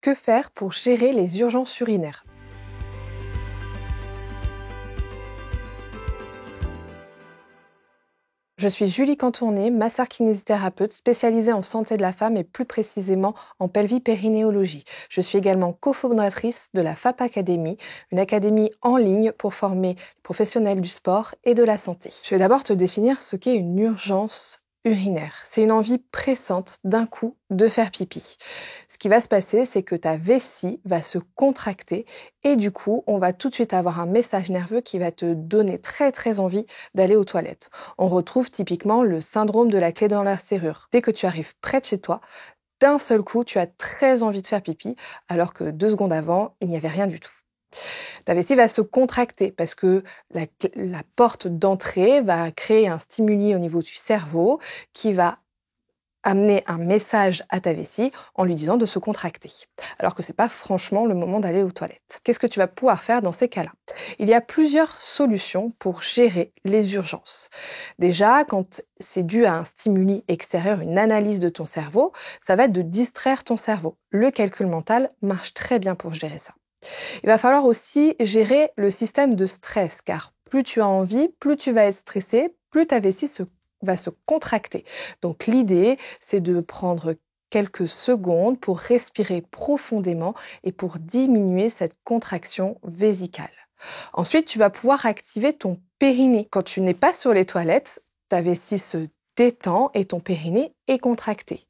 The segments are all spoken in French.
Que faire pour gérer les urgences urinaires? Je suis Julie Cantourné, masseur-kinésithérapeute spécialisée en santé de la femme et plus précisément en pelvipérinéologie. Je suis également cofondatrice de la FAP Academy, une académie en ligne pour former les professionnels du sport et de la santé. Je vais d'abord te définir ce qu'est une urgence urinaire. C'est une envie pressante d'un coup de faire pipi. Ce qui va se passer, c'est que ta vessie va se contracter et du coup, on va tout de suite avoir un message nerveux qui va te donner très envie d'aller aux toilettes. On retrouve typiquement le syndrome de la clé dans la serrure. Dès que tu arrives près de chez toi, d'un seul coup, tu as très envie de faire pipi, alors que 2 secondes avant, il n'y avait rien du tout. Ta vessie va se contracter parce que la porte d'entrée va créer un stimuli au niveau du cerveau qui va amener un message à ta vessie en lui disant de se contracter. Alors que c'est pas franchement le moment d'aller aux toilettes. Qu'est-ce que tu vas pouvoir faire dans ces cas-là? Il y a plusieurs solutions pour gérer les urgences. Déjà, quand c'est dû à un stimuli extérieur, une analyse de ton cerveau, ça va être de distraire ton cerveau. Le calcul mental marche très bien pour gérer ça. Il va falloir aussi gérer le système de stress, car plus tu as envie, plus tu vas être stressé, plus ta vessie va se contracter. Donc l'idée, c'est de prendre quelques secondes pour respirer profondément et pour diminuer cette contraction vésicale. Ensuite, tu vas pouvoir activer ton périnée. Quand tu n'es pas sur les toilettes, ta vessie se détend et ton périnée est contracté.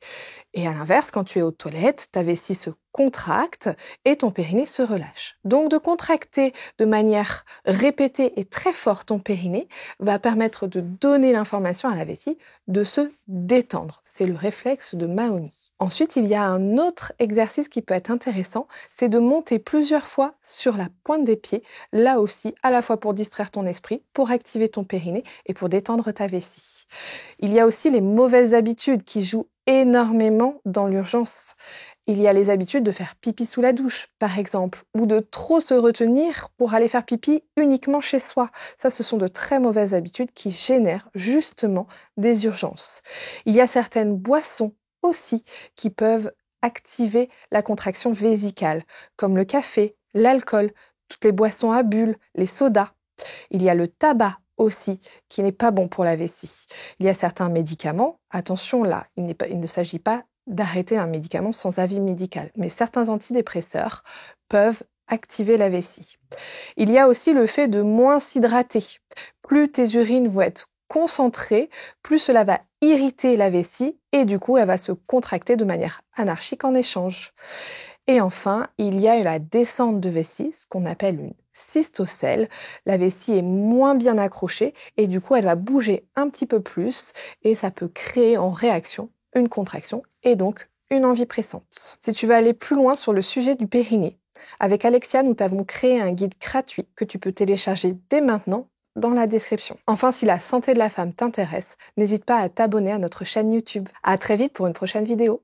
Et à l'inverse, quand tu es aux toilettes, ta vessie se contracte et ton périnée se relâche. Donc de contracter de manière répétée et très forte ton périnée va permettre de donner l'information à la vessie de se détendre. C'est le réflexe de Mahony. Ensuite, il y a un autre exercice qui peut être intéressant, c'est de monter plusieurs fois sur la pointe des pieds, là aussi à la fois pour distraire ton esprit, pour activer ton périnée et pour détendre ta vessie. Il y a aussi les mauvaises habitudes qui jouent énormément dans l'urgence. Il y a les habitudes de faire pipi sous la douche, par exemple, ou de trop se retenir pour aller faire pipi uniquement chez soi. Ça, ce sont de très mauvaises habitudes qui génèrent justement des urgences. Il y a certaines boissons aussi qui peuvent activer la contraction vésicale, comme le café, l'alcool, toutes les boissons à bulles, les sodas. Il y a le tabac aussi, qui n'est pas bon pour la vessie. Il y a certains médicaments, attention là, il ne s'agit pas d'arrêter un médicament sans avis médical, mais certains antidépresseurs peuvent activer la vessie. Il y a aussi le fait de moins s'hydrater. Plus tes urines vont être concentrées, plus cela va irriter la vessie et du coup, elle va se contracter de manière anarchique en échange. Et enfin, il y a la descente de vessie, ce qu'on appelle une cystocèle. La vessie est moins bien accrochée et du coup, elle va bouger un petit peu plus et ça peut créer en réaction une contraction et donc une envie pressante. Si tu veux aller plus loin sur le sujet du périnée, avec Alexia, nous t'avons créé un guide gratuit que tu peux télécharger dès maintenant dans la description. Enfin, si la santé de la femme t'intéresse, n'hésite pas à t'abonner à notre chaîne YouTube. À très vite pour une prochaine vidéo.